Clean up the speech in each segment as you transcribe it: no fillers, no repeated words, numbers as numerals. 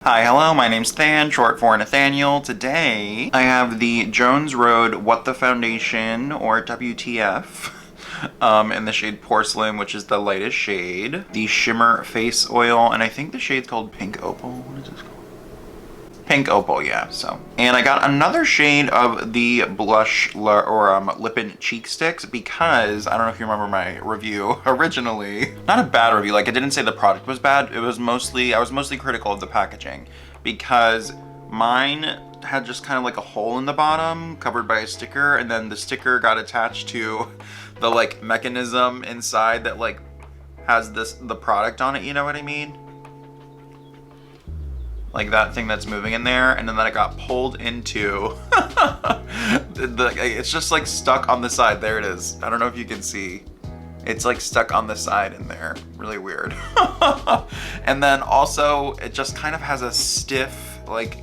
Hi, hello, my name's Than, short for Nathaniel. Today, I have the Jones Road What the Foundation, or WTF, in the shade Porcelain, which is the lightest shade. The Shimmer Face Oil, and I think the shade's called Pink Opal. What is this called? Pink Opal, yeah, so. And I got another shade of the blush or lip and cheek sticks because, I don't know if you remember my review originally. Not a bad review, like I didn't say the product was bad. It was mostly, I was mostly critical of the packaging because mine had just kind of like a hole in the bottom covered by a sticker, and then the sticker got attached to the like mechanism inside that like has the product on it, you know what I mean? Like that thing that's moving in there, and then it got pulled into it's just like stuck on the side. There it is. I don't know if you can see. It's like stuck on the side in there. Really weird. And then also it just kind of has a stiff, like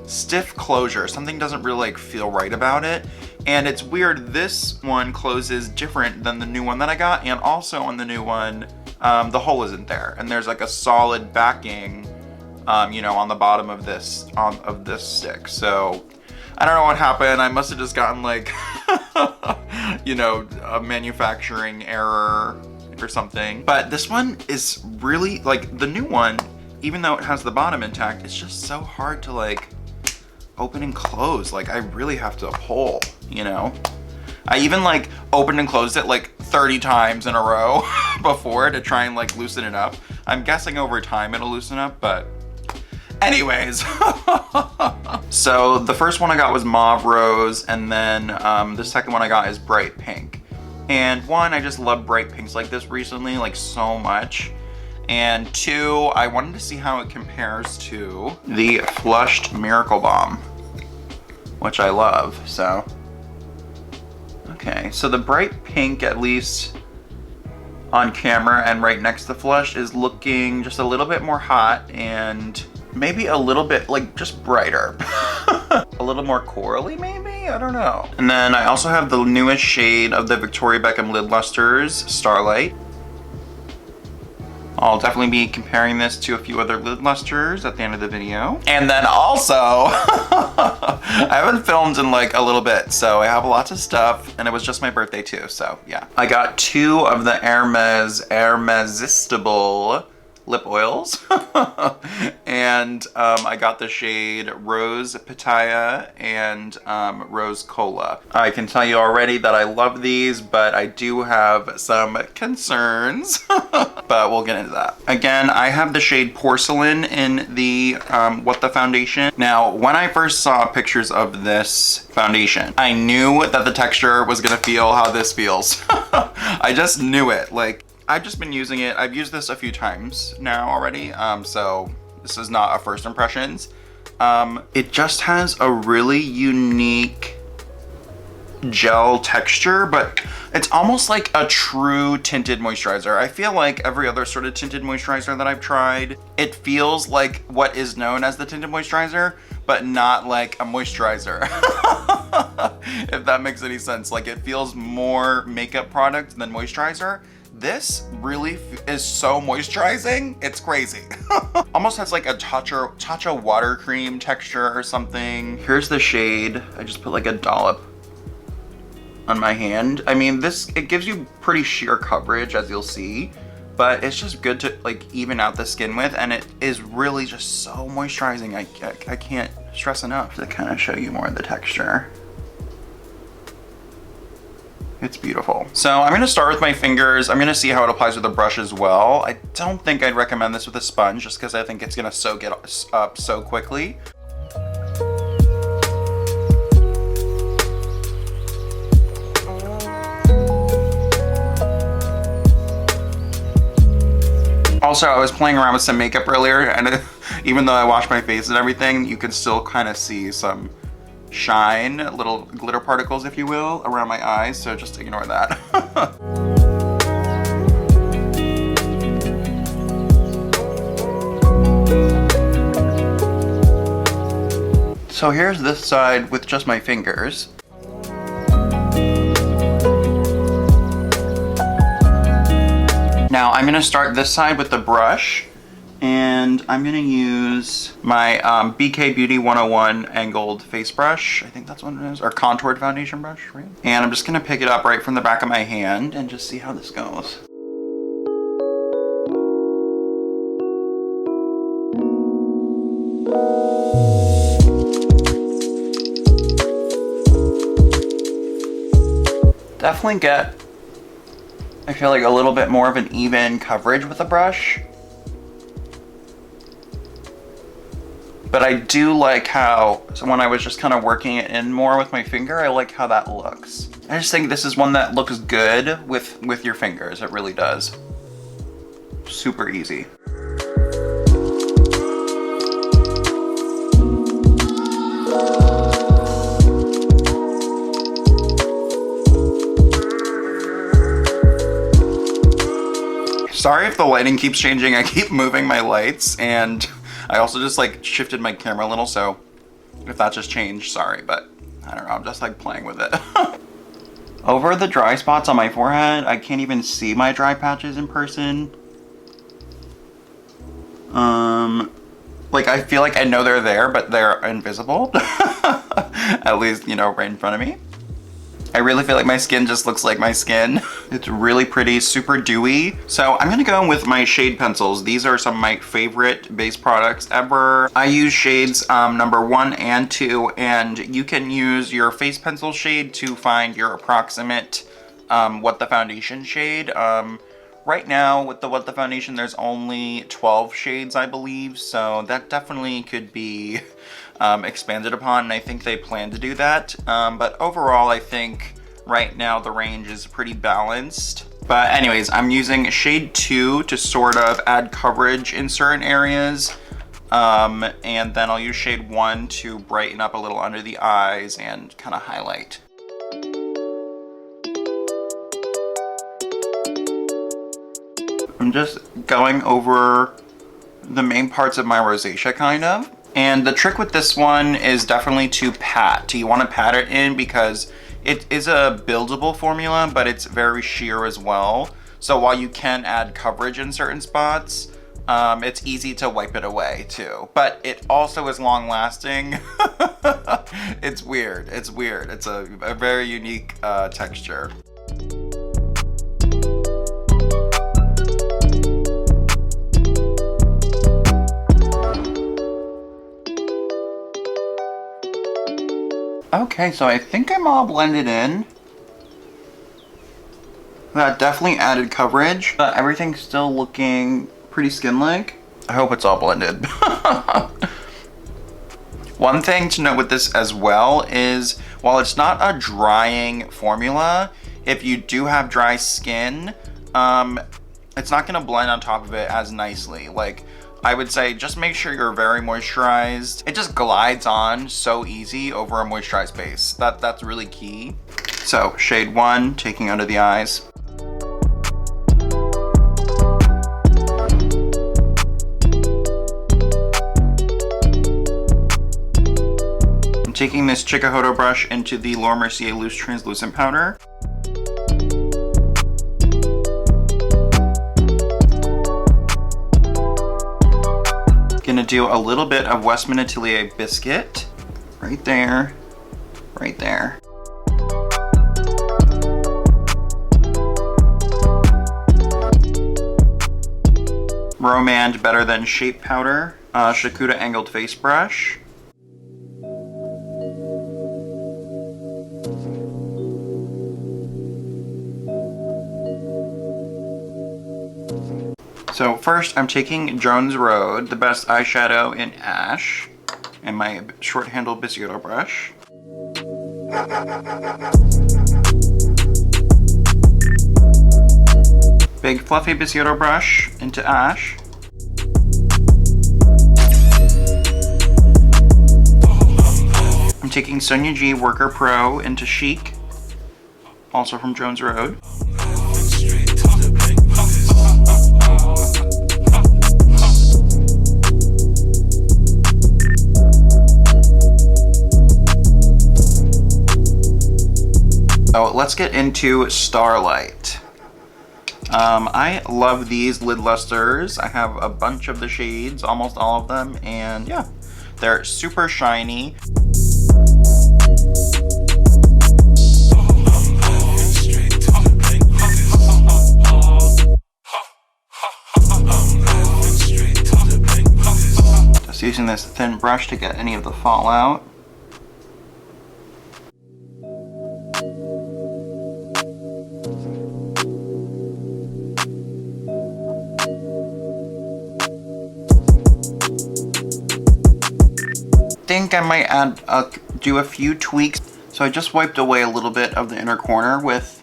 stiff closure. Something doesn't really like feel right about it. And it's weird, this one closes different than the new one that I got, and also on the new one, the hole isn't there. And there's like a solid backing you know, on the bottom of this stick. So I don't know what happened. I must have just gotten like you know, a manufacturing error or something. But this one is really like the new one, even though it has the bottom intact, it's just so hard to like open and close. Like I really have to pull, you know. I even like opened and closed it like 30 times in a row before to try and like loosen it up. I'm guessing over time it'll loosen up, but anyways. So the first one I got was Mauve Rose, and then the second one I got is Bright Pink. And one, I just love bright pinks like this recently, like so much. And two, I wanted to see how it compares to the Flushed Miracle Balm, which I love, so. Okay, so the Bright Pink, at least on camera and right next to Flush, is looking just a little bit more hot and maybe a little bit like just brighter. A little more corally maybe? I don't know. And then I also have the newest shade of the Victoria Beckham Lid Lusters, Starlight. I'll definitely be comparing this to a few other lid lusters at the end of the video. And then also, I haven't filmed in like a little bit, so I have lots of stuff, and it was just my birthday too, so yeah. I got two of the Hermesistible lip oils. And I got the shade Rose Pitaya and Rose Kola. I can tell you already that I love these, but I do have some concerns. But we'll get into that. Again, I have the shade Porcelain in the What the Foundation. Now, when I first saw pictures of this foundation, I knew that the texture was gonna feel how this feels. I just knew it. Like, I've just been using it. I've used this a few times now already, so this is not a first impressions. It just has a really unique gel texture, but it's almost like a true tinted moisturizer. I feel like every other sort of tinted moisturizer that I've tried, it feels like what is known as the tinted moisturizer, but not like a moisturizer. If that makes any sense. Like it feels more makeup product than moisturizer. This really is so moisturizing, it's crazy. Almost has like a Tatcha water cream texture or something. Here's the shade. I just put like a dollop on my hand. I mean, it gives you pretty sheer coverage, as you'll see, but it's just good to like even out the skin with, and it is really just so moisturizing. I can't stress enough to kind of show you more of the texture. It's beautiful. So I'm gonna start with my fingers. I'm gonna see how it applies with a brush as well. I don't think I'd recommend this with a sponge just because I think it's gonna soak it up so quickly. Also, I was playing around with some makeup earlier, and even though I washed my face and everything, you can still kind of see some shine, little glitter particles, if you will, around my eyes, so just ignore that. So here's this side with just my fingers. Now I'm gonna start this side with the brush, And I'm gonna use my BK Beauty 101 angled face brush. I think that's what it is, or contoured foundation brush, right? And I'm just gonna pick it up right from the back of my hand and just see how this goes. Definitely get, I feel like, a little bit more of an even coverage with the brush. But I do like how, so when I was just kind of working it in more with my finger, I like how that looks. I just think this is one that looks good with your fingers. It really does. Super easy. Sorry if the lighting keeps changing. I keep moving my lights, and I also just like shifted my camera a little, so if that just changed, sorry, but I don't know, I'm just like playing with it. Over the dry spots on my forehead, I can't even see my dry patches in person. Like I feel like I know they're there, but they're invisible. At least, you know, right in front of me. I really feel like my skin just looks like my skin. It's really pretty, super dewy. So I'm gonna go in with my shade pencils. These are some of my favorite base products ever. I use shades number 1 and 2, and you can use your face pencil shade to find your approximate What the Foundation shade. Right now with the What the Foundation, there's only 12 shades, I believe. So that definitely could be expanded upon, and I think they plan to do that. But overall, I think right now the range is pretty balanced. But anyways, I'm using shade 2 to sort of add coverage in certain areas. And then I'll use shade 1 to brighten up a little under the eyes and kind of highlight. I'm just going over the main parts of my rosacea, kind of. And the trick with this one is definitely to pat. You want to pat it in because it is a buildable formula, but it's very sheer as well. So while you can add coverage in certain spots, it's easy to wipe it away too. But it also is long lasting. It's weird. It's weird. It's a very unique texture. Okay, so I think I'm all blended in. That definitely added coverage. Everything's still looking pretty skin-like. I hope it's all blended. One thing to note with this as well is, while it's not a drying formula, if you do have dry skin, it's not gonna blend on top of it as nicely. Like, I would say just make sure you're very moisturized. It just glides on so easy over a moisturized base. That's really key. So shade 1, taking under the eyes. I'm taking this Chicahodo brush into the Laura Mercier Loose Translucent Powder. Gonna do a little bit of Westman Atelier Biscuit. Right there, right there. Romand Better Than Shape Powder. Shaquda Angled Face Brush. So first, I'm taking Jones Road, the best eyeshadow in Ash, and my short-handled Bisyodo brush. Big fluffy Bisyodo brush into Ash. I'm taking Sonia G Worker Pro into Chic, also from Jones Road. So let's get into Starlight. I love these lid lusters. I have a bunch of the shades, almost all of them, and yeah, they're super shiny. Just using this thin brush to get any of the fallout. I think I might do a few tweaks. So I just wiped away a little bit of the inner corner with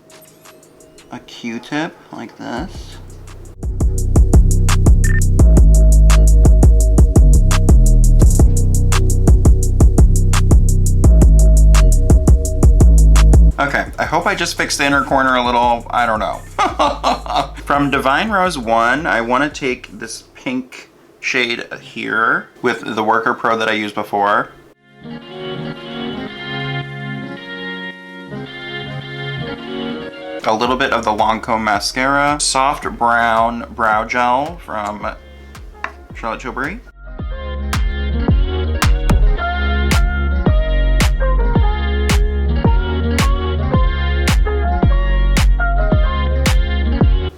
a Q-tip like this. Okay, I hope I just fixed the inner corner a little, I don't know. From Divine Rose 1, I want to take this pink shade here with the Worker Pro that I used before. A little bit of the Lancome mascara, soft brown brow gel from Charlotte Tilbury.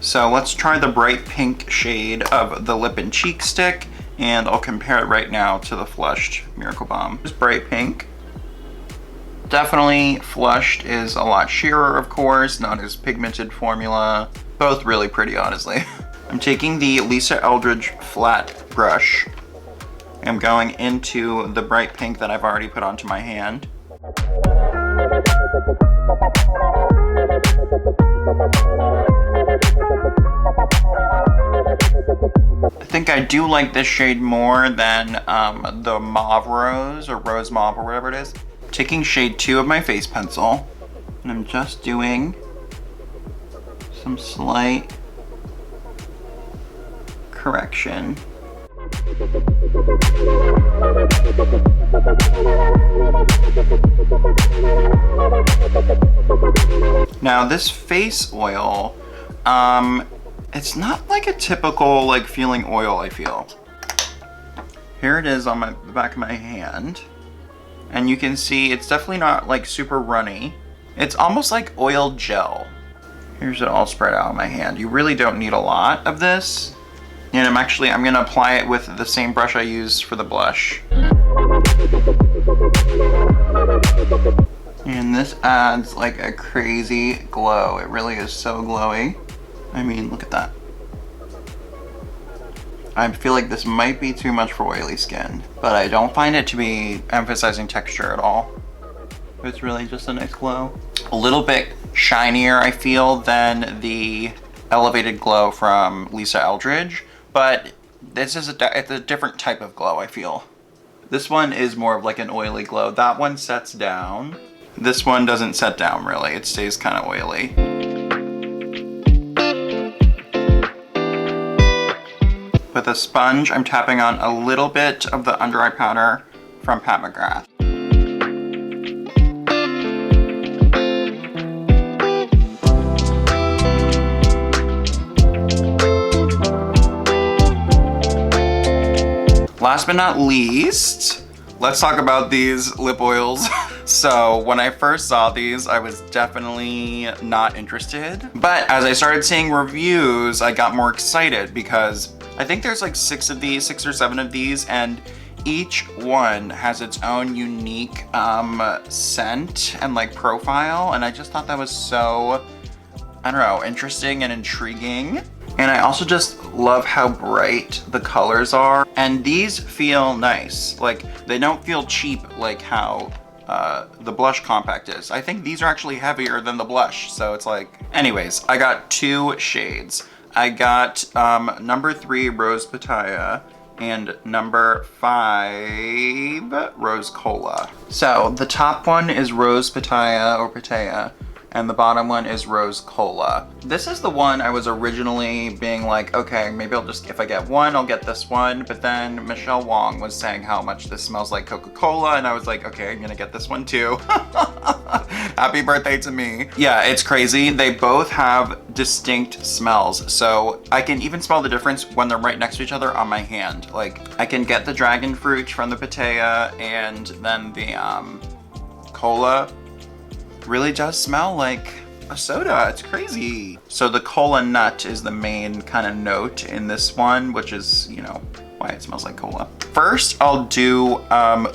So let's try the bright pink shade of the Lip and Cheek stick, and I'll compare it right now to the Flushed Miracle Bomb. It's bright pink. Definitely Flushed is a lot sheerer, of course, not as pigmented formula. Both really pretty, honestly. I'm taking the Lisa Eldridge flat brush. I'm going into the bright pink that I've already put onto my hand. I think I do like this shade more than the Mauve Rose or Rose Mauve or whatever it is. Taking shade 2 of my face pencil, and I'm just doing some slight correction. Now this face oil, it's not like a typical like feeling oil, I feel. Here it is on the back of my hand. And you can see it's definitely not like super runny. It's almost like oil gel. Here's it all spread out on my hand. You really don't need a lot of this. And I'm gonna apply it with the same brush I use for the blush. And this adds like a crazy glow. It really is so glowy. I mean, look at that. I feel like this might be too much for oily skin, but I don't find it to be emphasizing texture at all. It's really just a nice glow. A little bit shinier, I feel, than the Elevated Glow from Lisa Eldridge, but this is it's a different type of glow, I feel. This one is more of like an oily glow. That one sets down. This one doesn't set down really. It stays kind of oily. With a sponge, I'm tapping on a little bit of the under eye powder from Pat McGrath. Last but not least, let's talk about these lip oils. So when I first saw these, I was definitely not interested. But as I started seeing reviews, I got more excited because I think there's like 6 or 7 of these, and each one has its own unique scent and like profile. And I just thought that was so, I don't know, interesting and intriguing. And I also just love how bright the colors are. And these feel nice. Like, they don't feel cheap like how the blush compact is. I think these are actually heavier than the blush. So it's like, anyways, I got 2 shades. I got number 3 Rose Pitaya and number 5 Rose Kola. So the top one is Rose Pitaya or Pitaya. and the bottom one is Rose Cola. This is the one I was originally being like, okay, maybe I'll just, if I get one, I'll get this one. But then Michelle Wong was saying how much this smells like Coca-Cola, and I was like, okay, I'm gonna get this one too. Happy birthday to me. Yeah, it's crazy. They both have distinct smells. So I can even smell the difference when they're right next to each other on my hand. Like, I can get the dragon fruit from the Pitaya, and then the Kola really does smell like a soda. It's crazy. So the cola nut is the main kind of note in this one, which is, you know, why it smells like cola. First, I'll do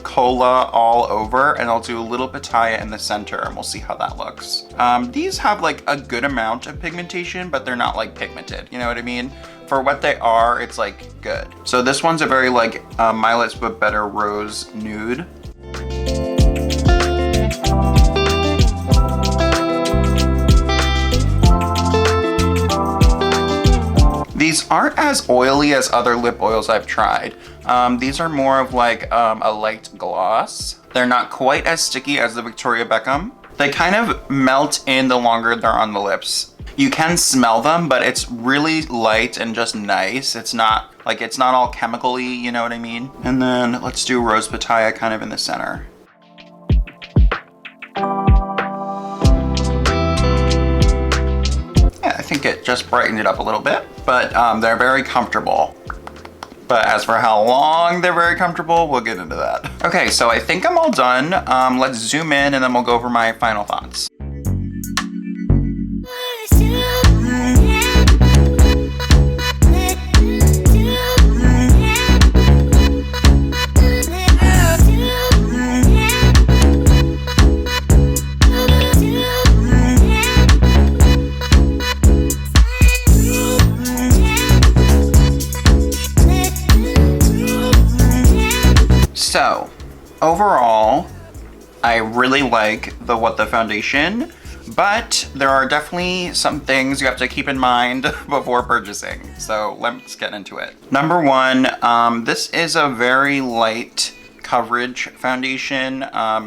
cola all over, and I'll do a little pitaya in the center, and we'll see how that looks. These have like a good amount of pigmentation, but they're not like pigmented, you know what I mean? For what they are, it's like good. So this one's a very like My Lips But Better Rose Nude. These aren't as oily as other lip oils I've tried. These are more of like a light gloss. They're not quite as sticky as the Victoria Beckham. They kind of melt in the longer they're on the lips. You can smell them, but it's really light and just nice. It's not all chemical-y, you know what I mean? And then let's do Rose Pitaya kind of in the center. I think it just brightened it up a little bit, but they're very comfortable. But as for how long they're very comfortable, we'll get into that. Okay, so I think I'm all done. Let's zoom in and then we'll go over my final thoughts. So, overall, I really like the foundation, but there are definitely some things you have to keep in mind before purchasing. So let's get into it. Number one, this is a very light coverage foundation,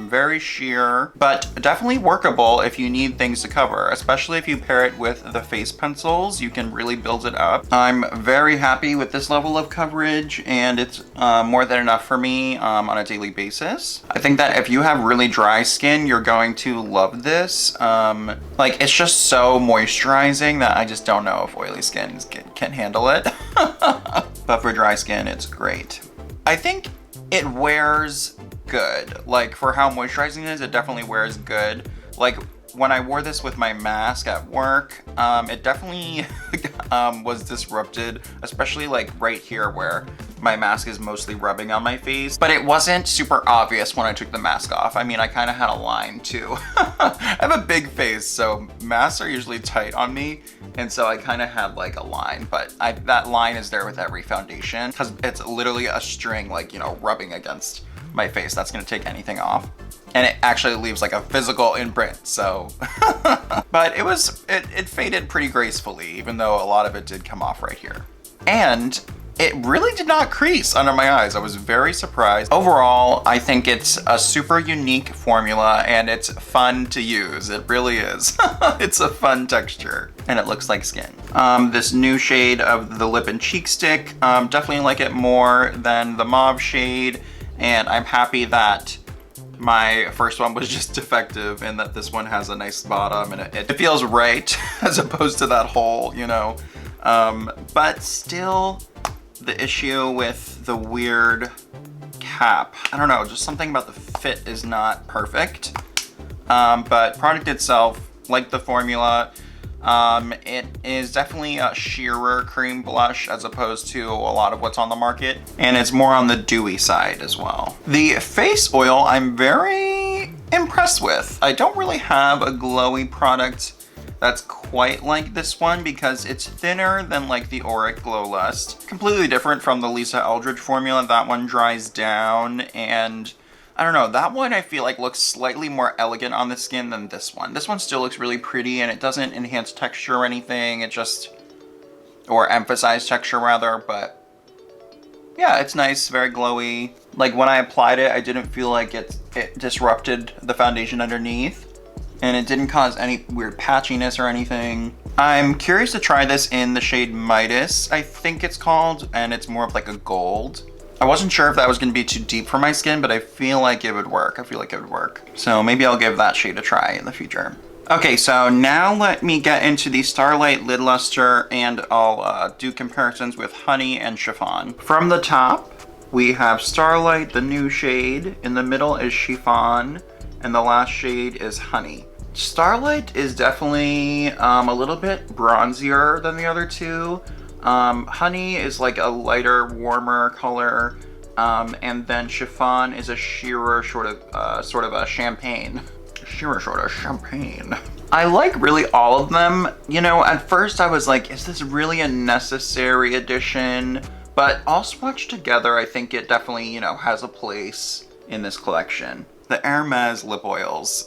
very sheer, but definitely workable if you need things to cover, especially if you pair it with the face pencils. You can really build it up. I'm very happy with this level of coverage, and it's more than enough for me on a daily basis. I think that if you have really dry skin, you're going to love this. Like, it's just so moisturizing that I just don't know if oily skin can handle it. But for dry skin, it's great. I think it wears good. Like, for how moisturizing it is, it definitely wears good. Like, when I wore this with my mask at work, it definitely was disrupted, especially like right here where my mask is mostly rubbing on my face. But it wasn't super obvious when I took the mask off. I mean, I kind of had a line too. I have a big face, so masks are usually tight on me. And so I kind of had like a line, but that line is there with every foundation because it's literally a string, like, you know, rubbing against my face. That's gonna take anything off. And it actually leaves like a physical imprint, so. But it faded pretty gracefully, even though a lot of it did come off right here. And it really did not crease under my eyes. I was very surprised. Overall, I think it's a super unique formula and it's fun to use. It really is. It's a fun texture and it looks like skin. This new shade of the lip and cheek stick, definitely like it more than the mauve shade. And I'm happy that my first one was just defective and that this one has a nice bottom and it feels right as opposed to that hole, you know. But still, the issue with the weird cap, I don't know, just something about the fit is not perfect. But product itself, like the formula, it is definitely a sheerer cream blush as opposed to a lot of what's on the market. And it's more on the dewy side as well. The face oil, I'm very impressed with. I don't really have a glowy product that's quite like this one because it's thinner than like the Auric Glow Lust. Completely different from the Lisa Eldridge formula. That one dries down and I don't know, that one I feel like looks slightly more elegant on the skin than this one. This one still looks really pretty and it doesn't enhance texture or anything. It just, or emphasize texture rather, but yeah, it's nice, very glowy. Like when I applied it, I didn't feel like it disrupted the foundation underneath. and it didn't cause any weird patchiness or anything. I'm curious to try this in the shade Midas, I think it's called, and it's more of like a gold. I wasn't sure if that was gonna be too deep for my skin, but I feel like it would work. So maybe I'll give that shade a try in the future. Okay, so now let me get into the Starlight Lid Luster, and I'll do comparisons with Honey and Chiffon. From the top, we have Starlight, the new shade. In the middle is Chiffon, and the last shade is Honey. Starlight is definitely a little bit bronzier than the other two. Honey is like a lighter, warmer color, and then Chiffon is a sheerer sort of a champagne. Sheerer sort of champagne. I like really all of them. You know, at first I was like, is this really a necessary addition? But all swatched together, I think it definitely, you know, has a place in this collection. The Hermes lip oils.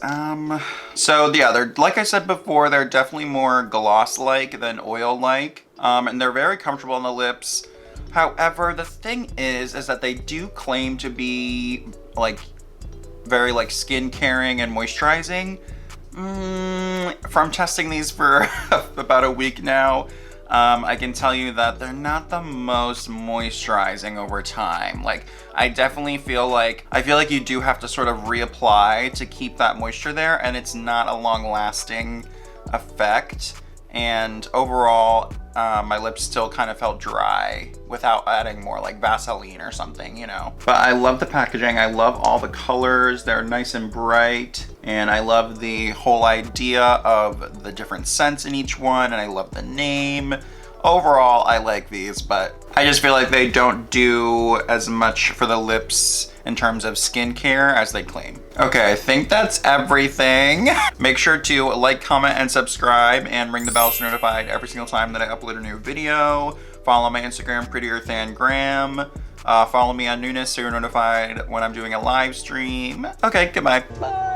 So yeah, they're, like I said before, they're definitely more gloss-like than oil-like. And they're very comfortable on the lips. However, the thing is that they do claim to be like very like skin caring and moisturizing. From testing these for about a week now, I can tell you that they're not the most moisturizing over time. Like, I definitely feel like you do have to sort of reapply to keep that moisture there, and it's not a long-lasting effect. And overall, my lips still kind of felt dry without adding more like Vaseline or something, you know. But I love the packaging. I love all the colors. They're nice and bright. And I love the whole idea of the different scents in each one. And I love the name. Overall, I like these, but I just feel like they don't do as much for the lips in terms of skincare as they claim. Okay, I think that's everything. Make sure to like, comment, and subscribe, and ring the bell to be notified every single time that I upload a new video. Follow my Instagram, PrettyEarthAndGram. Follow me on Newness so you're notified when I'm doing a live stream. Okay, goodbye. Bye.